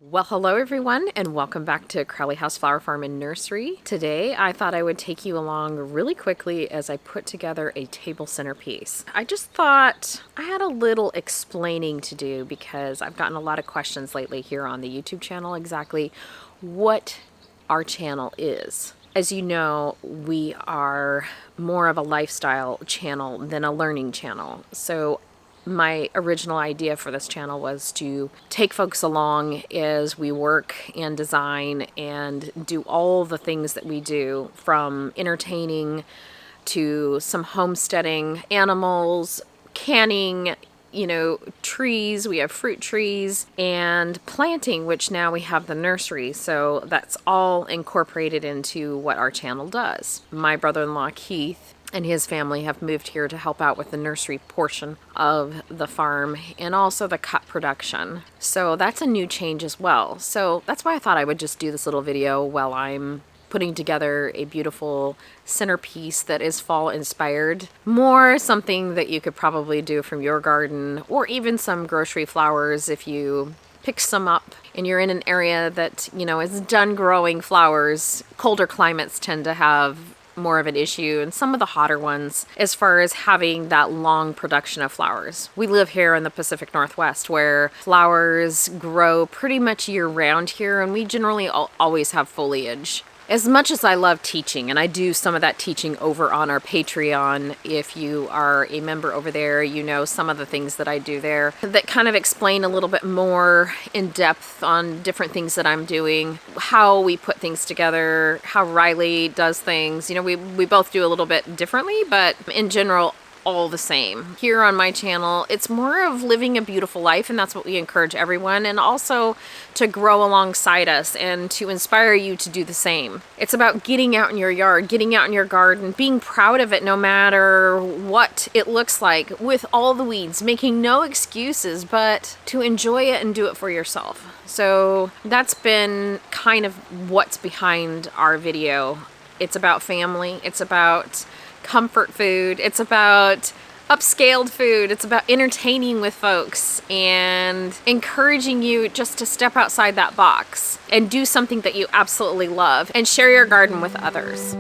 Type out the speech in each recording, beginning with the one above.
Well, hello everyone, and welcome back to Crowley House Flower Farm and Nursery. Today, I thought I would take you along really quickly as I put together a table centerpiece. I just thought I had a little explaining to do because I've gotten a lot of questions lately here on the YouTube channel exactly what our channel is. As you know, we are more of a lifestyle channel than a learning channel. So my original idea for this channel was to take folks along as we work and design and do all the things that we do, from entertaining to some homesteading, animals, canning, trees. We have fruit trees and planting, which now we have the nursery. So that's all incorporated into what our channel does. My brother-in-law, Keith, and his family have moved here to help out with the nursery portion of the farm and also the cut production. So that's a new change as well. So that's why I thought I would just do this little video while I'm putting together a beautiful centerpiece that is fall inspired. More something that you could probably do from your garden, or even some grocery flowers if you pick some up and you're in an area that, is done growing flowers. Colder climates tend to have more of an issue, and some of the hotter ones as far as having that long production of flowers. We live here in the Pacific Northwest where flowers grow pretty much year round here, and we generally always have foliage. As much as I love teaching, and I do some of that teaching over on our Patreon, if you are a member over there, you know some of the things that I do there that kind of explain a little bit more in depth on different things that I'm doing, how we put things together, how Riley does things. We both do a little bit differently, but in general, all the same. Here on my channel, it's more of living a beautiful life, and that's what we encourage everyone, and also to grow alongside us and to inspire you to do the same. It's about getting out in your yard, getting out in your garden, being proud of it no matter what it looks like, with all the weeds, making no excuses, but to enjoy it and do it for yourself. So that's been kind of what's behind our video. It's about family, it's about comfort food, it's about upscaled food, it's about entertaining with folks and encouraging you just to step outside that box and do something that you absolutely love and share your garden with others.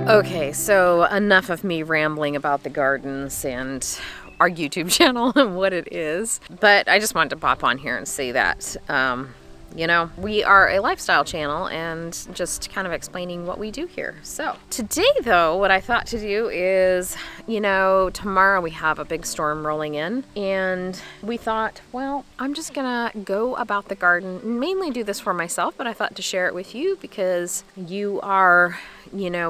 Okay, so enough of me rambling about the gardens and our YouTube channel and what it is, but I just wanted to pop on here and say that, we are a lifestyle channel and just kind of explaining what we do here. So today, though, what I thought to do is, tomorrow we have a big storm rolling in, and we thought, well, I'm just gonna go about the garden, mainly do this for myself, but I thought to share it with you because you are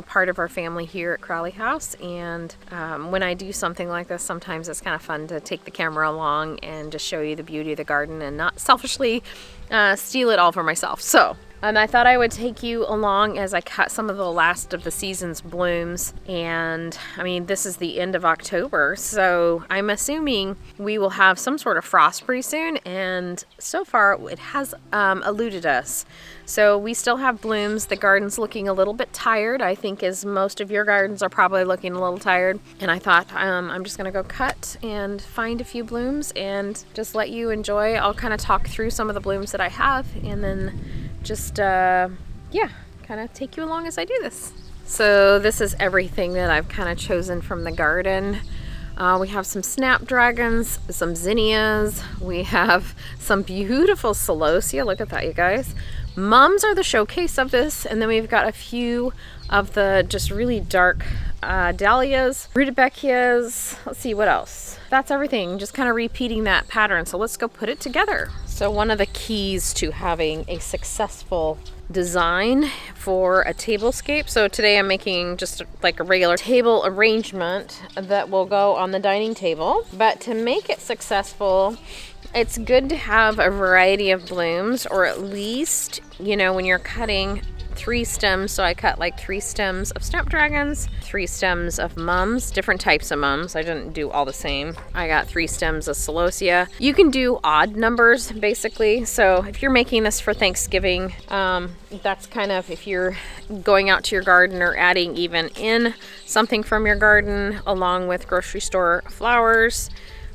part of our family here at Crowley House, and when I do something like this, sometimes it's kind of fun to take the camera along and just show you the beauty of the garden and not selfishly steal it all for myself. So I thought I would take you along as I cut some of the last of the season's blooms, and this is the end of October, so I'm assuming we will have some sort of frost pretty soon, and so far it has eluded us. So we still have blooms. The garden's looking a little bit tired, I think, as most of your gardens are probably looking a little tired, and I thought I'm just gonna go cut and find a few blooms and just let you enjoy. I'll kind of talk through some of the blooms that I have, and then just kind of take you along as I do this. So this is everything that I've kind of chosen from the garden. We have some snapdragons, some zinnias, we have some beautiful celosia. Look at that, you guys. Mums are the showcase of this, and then we've got a few of the just really dark dahlias, rudbeckias. Let's see, what else? That's everything, just kind of repeating that pattern. So let's go put it together. So one of the keys to having a successful design for a tablescape. So today I'm making just like a regular table arrangement that will go on the dining table. But to make it successful, it's good to have a variety of blooms, or at least, when you're cutting 3 stems, so I cut like 3 stems of snapdragons, 3 stems of mums, different types of mums. I didn't do all the same. I got 3 stems of celosia. You can do odd numbers basically. So if you're making this for Thanksgiving, that's kind of, if you're going out to your garden or adding even in something from your garden along with grocery store flowers.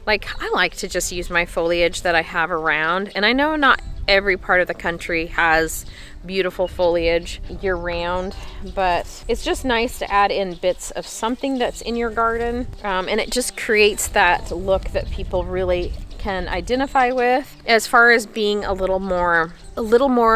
Like, I like to just use my foliage that I have around, and I know not every part of the country has beautiful foliage year round, but it's just nice to add in bits of something that's in your garden, and it just creates that look that people really can identify with, as far as being a little more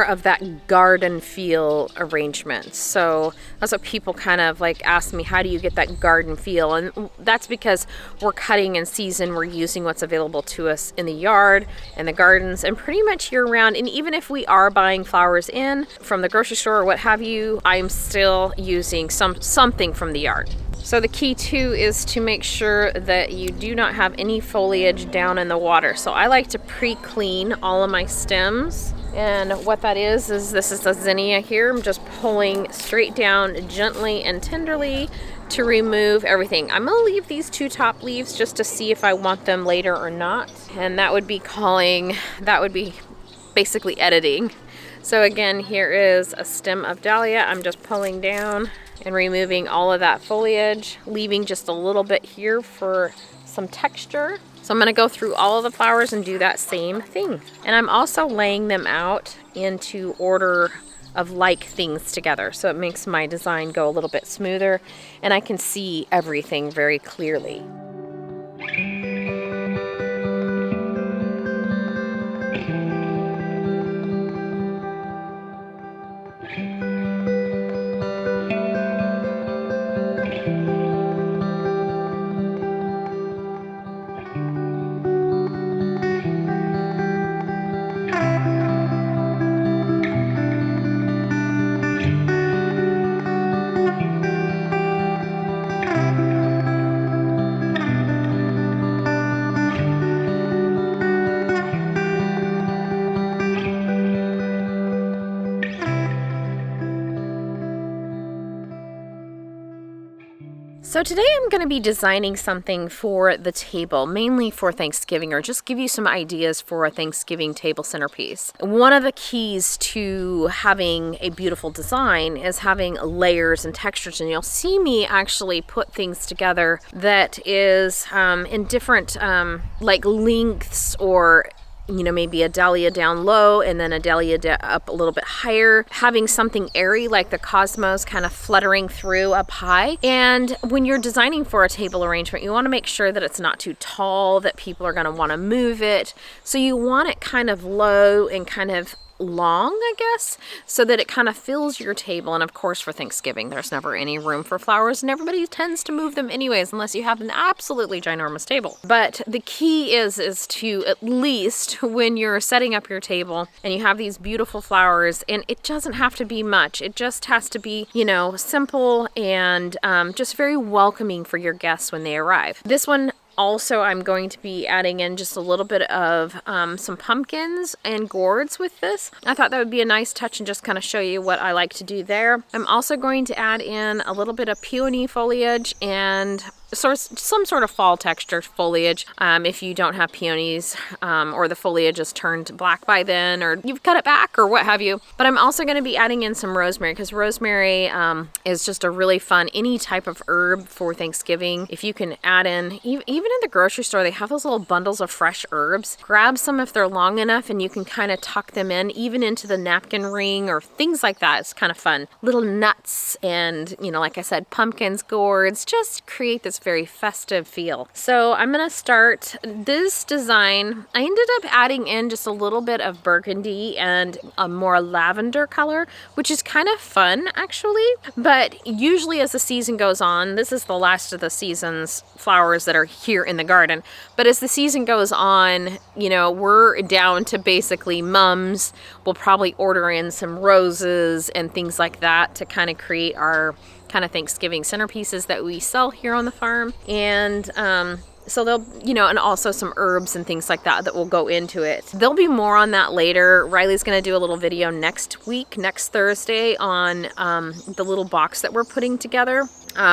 of that garden feel arrangement. So that's what people kind of like ask me, how do you get that garden feel? And that's because we're cutting in season. We're using what's available to us in the yard and the gardens and pretty much year round. And even if we are buying flowers in from the grocery store or what have you, I'm still using something from the yard. So the key too is to make sure that you do not have any foliage down in the water. So I like to pre-clean all of my stems. And what that is this is the zinnia here. I'm just pulling straight down gently and tenderly to remove everything. I'm gonna leave these 2 top leaves just to see if I want them later or not. And that would be basically editing. So again, here is a stem of dahlia. I'm just pulling down and removing all of that foliage, leaving just a little bit here for some texture. So I'm gonna go through all of the flowers and do that same thing. And I'm also laying them out into order of like things together. So it makes my design go a little bit smoother and I can see everything very clearly. So today I'm going to be designing something for the table, mainly for Thanksgiving, or just give you some ideas for a Thanksgiving table centerpiece. One of the keys to having a beautiful design is having layers and textures, and you'll see me actually put things together that is in different like lengths, or maybe a dahlia down low and then a dahlia up a little bit higher, having something airy like the cosmos kind of fluttering through up high. And when you're designing for a table arrangement, you want to make sure that it's not too tall, that people are going to want to move it. So you want it kind of low and kind of long, I guess, so that it kind of fills your table. And of course, for Thanksgiving, there's never any room for flowers, and everybody tends to move them anyways, unless you have an absolutely ginormous table. But the key is to, at least when you're setting up your table and you have these beautiful flowers, and it doesn't have to be much. It just has to be, simple and just very welcoming for your guests when they arrive. This one also, I'm going to be adding in just a little bit of some pumpkins and gourds with this. I thought that would be a nice touch and just kind of show you what I like to do there. I'm also going to add in a little bit of peony foliage and some sort of fall texture foliage if you don't have peonies or the foliage is turned black by then, or you've cut it back or what have you. But I'm also going to be adding in some rosemary, because rosemary is just a really fun, any type of herb for Thanksgiving. If you can add in, even in the grocery store, they have those little bundles of fresh herbs. Grab some if they're long enough, and you can kind of tuck them in, even into the napkin ring or things like that. It's kind of fun. Little nuts and, like I said, pumpkins, gourds, just create this very festive feel. So I'm gonna start this design. I ended up adding in just a little bit of burgundy and a more lavender color, which is kind of fun actually. But usually as the season goes on, this is the last of the season's flowers that are here in the garden. But as the season goes on, we're down to basically mums. We'll probably order in some roses and things like that to kind of create our kind of Thanksgiving centerpieces that we sell here on the farm. And So they'll, you know, and also some herbs and things like that that will go into it. There'll be more on that later. Riley's gonna do a little video next week, next Thursday, on the little box that we're putting together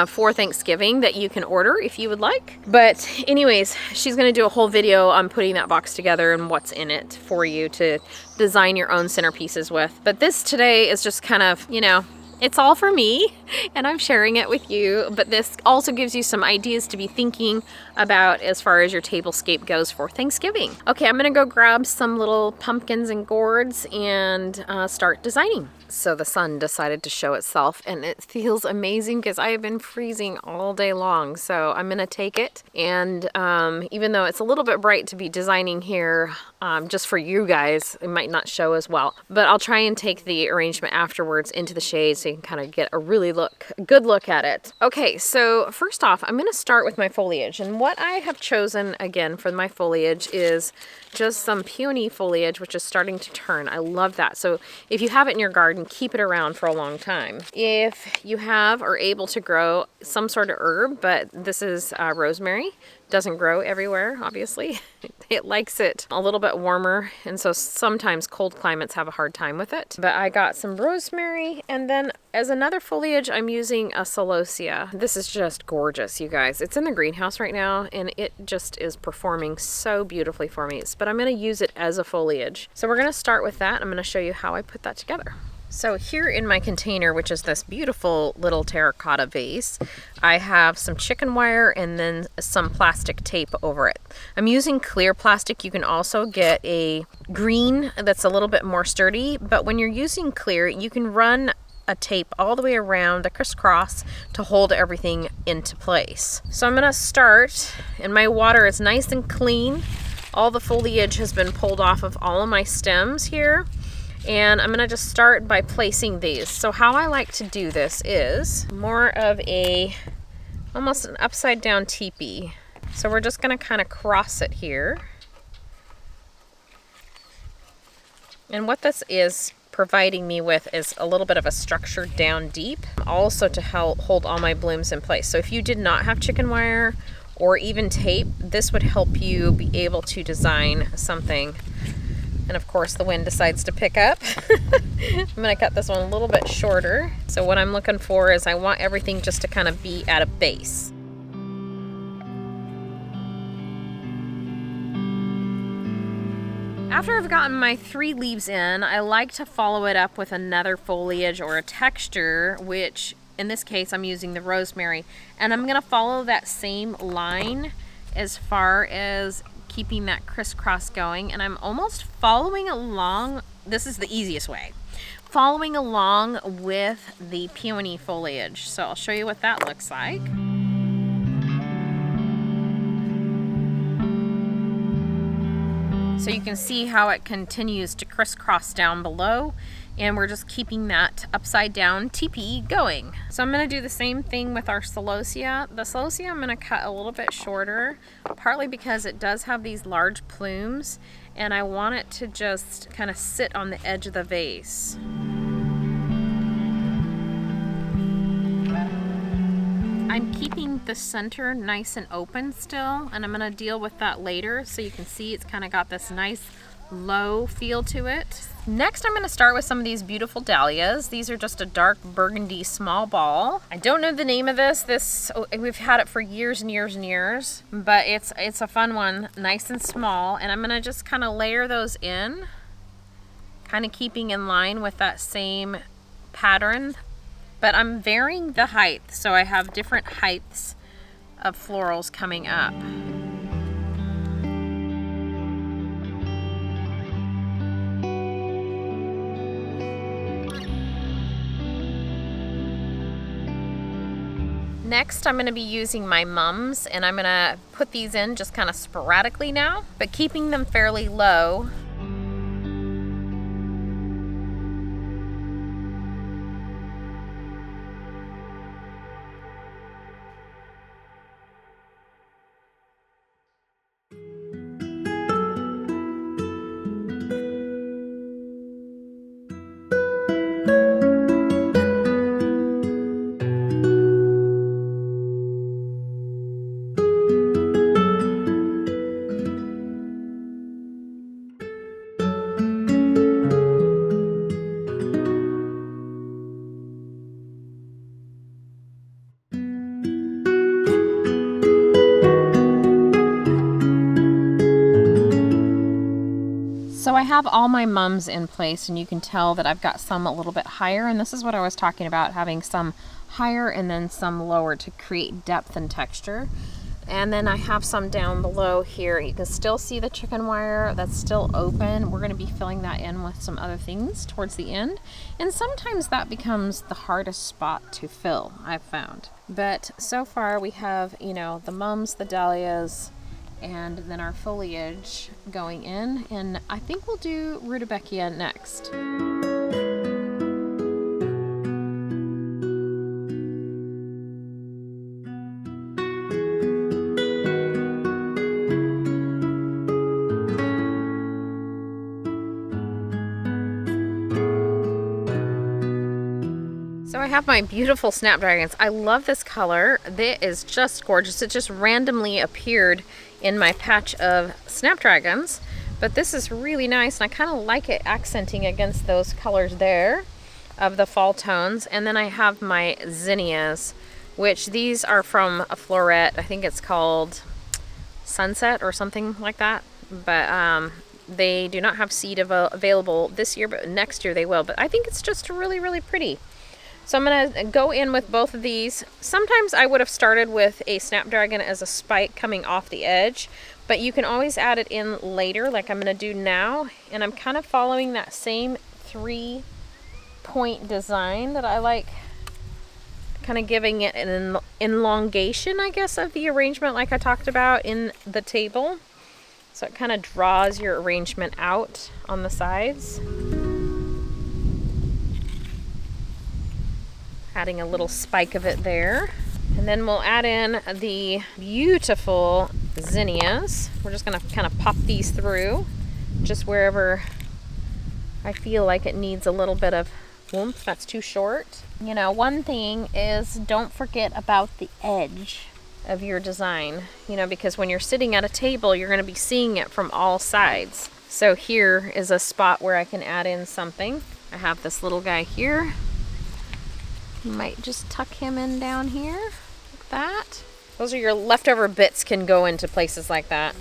for Thanksgiving that you can order if you would like. But anyways, she's gonna do a whole video on putting that box together and what's in it for you to design your own centerpieces with. But this today is just kind of, you know, it's all for me and I'm sharing it with you, but this also gives you some ideas to be thinking about as far as your tablescape goes for Thanksgiving. Okay, I'm gonna go grab some little pumpkins and gourds and start designing. So the sun decided to show itself and it feels amazing because I have been freezing all day long. So I'm gonna take it, and even though it's a little bit bright to be designing here, just for you guys, it might not show as well, but I'll try and take the arrangement afterwards into the shade so you can kind of get a really good look at it. Okay, so first off, I'm gonna start with my foliage, and what I have chosen again for my foliage is just some peony foliage, which is starting to turn. I love that. So if you have it in your garden, keep it around for a long time. If you have or able to grow some sort of herb, but this is rosemary, doesn't grow everywhere, obviously. It likes it a little bit warmer, and so sometimes cold climates have a hard time with it. But I got some rosemary, and then as another foliage, I'm using a celosia. This is just gorgeous, you guys. It's in the greenhouse right now, and it just is performing so beautifully for me. But I'm gonna use it as a foliage. So we're gonna start with that. I'm gonna show you how I put that together. So here in my container, which is this beautiful little terracotta vase, I have some chicken wire and then some plastic tape over it. I'm using clear plastic. You can also get a green that's a little bit more sturdy, but when you're using clear, you can run a tape all the way around the crisscross to hold everything into place. So I'm gonna start, and my water is nice and clean. All the foliage has been pulled off of all of my stems here. And I'm gonna just start by placing these. So how I like to do this is more of almost an upside down teepee. So we're just gonna kind of cross it here. And what this is providing me with is a little bit of a structure down deep, also to help hold all my blooms in place. So if you did not have chicken wire or even tape, this would help you be able to design something. And of course the wind decides to pick up. I'm gonna cut this one a little bit shorter. So what I'm looking for is I want everything just to kind of be at a base. After I've gotten my 3 leaves in, I like to follow it up with another foliage or a texture, which in this case I'm using the rosemary. And I'm gonna follow that same line as far as keeping that crisscross going, and I'm almost following along. This is the easiest way, following along with the peony foliage. So I'll show you what that looks like. So you can see how it continues to crisscross down below, and we're just keeping that upside down teepee going. So I'm gonna do the same thing with our celosia. The celosia I'm gonna cut a little bit shorter, partly because it does have these large plumes, and I want it to just kind of sit on the edge of the vase. I'm keeping the center nice and open still, and I'm gonna deal with that later. So you can see it's kind of got this nice low feel to it. Next, I'm gonna start with some of these beautiful dahlias. These are just a dark burgundy small ball. I don't know the name of this. We've had it for years and years and years, but it's a fun one, nice and small. And I'm gonna just kind of layer those in, kind of keeping in line with that same pattern. But I'm varying the height, so I have different heights of florals coming up. Next, I'm gonna be using my mums, and I'm gonna put these in just kind of sporadically now, but keeping them fairly low. I have all my mums in place, and you can tell that I've got some a little bit higher, and this is what I was talking about, having some higher and then some lower to create depth and texture. And then I have some down below here. You can still see the chicken wire that's still open. We're going to be filling that in with some other things towards the end. And sometimes that becomes the hardest spot to fill, I've found. But so far we have, you know, the mums, the dahlias, and then our foliage going in. And I think we'll do rudbeckia next. So I have my beautiful snapdragons. I love this color. It is just gorgeous. It just randomly appeared in my patch of snapdragons, but this is really nice, and I kind of like it accenting against those colors there of the fall tones. And then I have my zinnias, which these are from a floret. I think it's called Sunset or something like that, but they do not have seed available this year, but next year they will. But I think it's just really, really pretty. So I'm going to go in with both of these. Sometimes I would have started with a snapdragon as a spike coming off the edge, but you can always add it in later like I'm going to do now. And I'm kind of following that same 3-point design that I like, kind of giving it an elongation, I guess, of the arrangement like I talked about in the table. So it kind of draws your arrangement out on the sides. Adding a little spike of it there. And then we'll add in the beautiful zinnias. We're just gonna kind of pop these through just wherever I feel like it needs a little bit of oomph. That's too short. You know, one thing is don't forget about the edge of your design, you know, because when you're sitting at a table, you're gonna be seeing it from all sides. So here is a spot where I can add in something. I have this little guy here. Might just tuck him in down here like that. Those are your leftover bits, can go into places like that.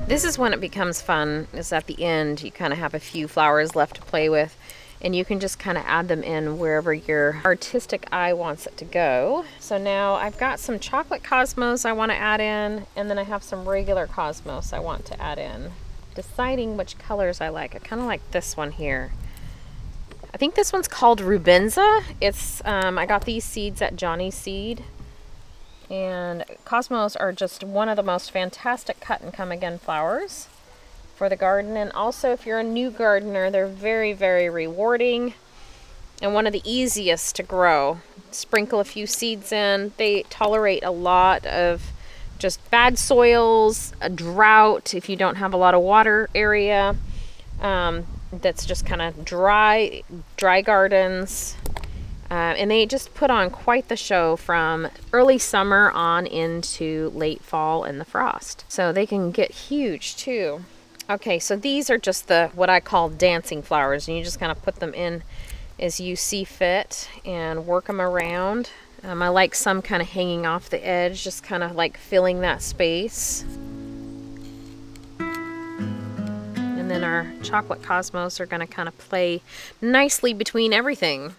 This is when it becomes fun, is at the end. You kind of have a few flowers left to play with, and you can just kind of add them in wherever your artistic eye wants it to go. So now I've got some chocolate cosmos I want to add in, and then I have some regular cosmos I want to add in. Deciding which colors I like. I kind of like this one here. I think this one's called Rubenza. It's I got these seeds at Johnny's Seed. And cosmos are just one of the most fantastic cut and come again flowers for the garden. And also, if you're a new gardener, they're very, very rewarding and one of the easiest to grow. Sprinkle a few seeds in. They tolerate a lot of just bad soils, a drought, if you don't have a lot of water area. That's just kind of dry gardens. And they just put on quite the show from early summer on into late fall and the frost. So they can get huge too. Okay, so these are just the what I call dancing flowers, and you just kind of put them in as you see fit and work them around. I like some kind of hanging off the edge, just kind of like filling that space. And then our chocolate cosmos are going to kind of play nicely between everything.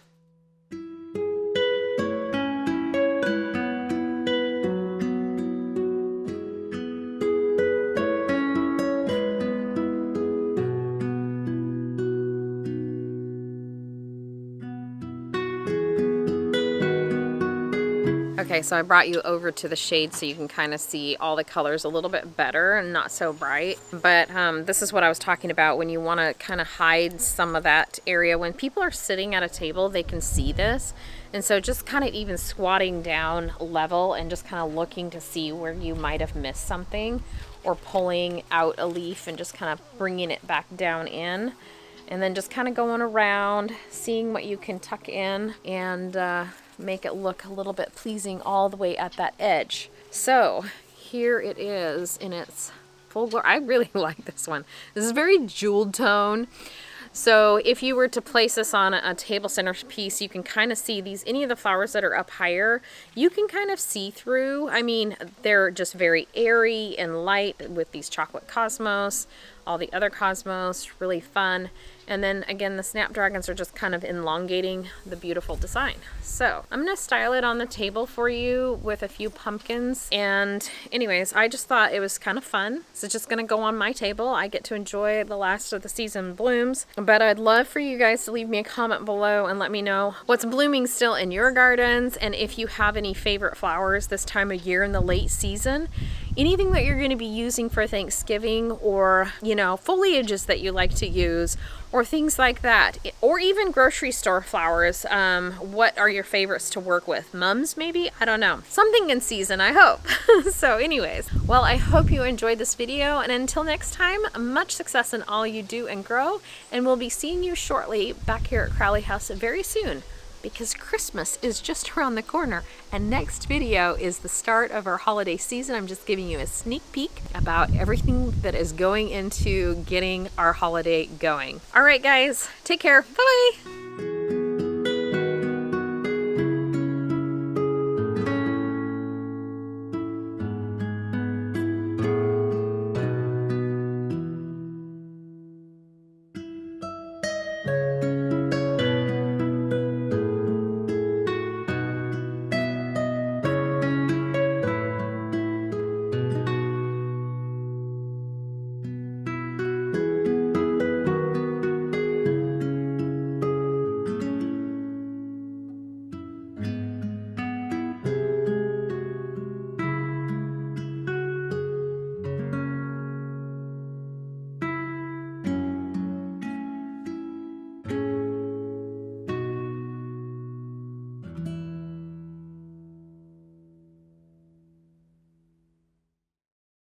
Okay, so I brought you over to the shade so you can kind of see all the colors a little bit better and not so bright. But this is what I was talking about when you want to kind of hide some of that area. When people are sitting at a table, they can see this. And so just kind of even squatting down level and just kind of looking to see where you might have missed something or pulling out a leaf and just kind of bringing it back down in. And then just kind of going around, seeing what you can tuck in and make it look a little bit pleasing all the way at that edge. So here it is in its full glory. I really like this one. This is very jeweled tone. So if you were to place this on a table centerpiece, you can kind of see these, any of the flowers that are up higher, you can kind of see through. I mean, they're just very airy and light with these chocolate cosmos, all the other cosmos, really fun. And then again, the snapdragons are just kind of elongating the beautiful design. So I'm gonna style it on the table for you with a few pumpkins. And anyways, I just thought it was kind of fun. So it's just gonna go on my table. I get to enjoy the last of the season blooms. But I'd love for you guys to leave me a comment below and let me know what's blooming still in your gardens, and if you have any favorite flowers this time of year in the late season. Anything that you're going to be using for Thanksgiving, or, you know, foliages that you like to use, or things like that, or even grocery store flowers. What are your favorites to work with? Mums, maybe? I don't know. Something in season, I hope. So anyways, well, I hope you enjoyed this video, and until next time, much success in all you do and grow, and we'll be seeing you shortly back here at Crowley House very soon, because Christmas is just around the corner, and next video is the start of our holiday season. I'm just giving you a sneak peek about everything that is going into getting our holiday going. All right, guys, take care. Bye-bye.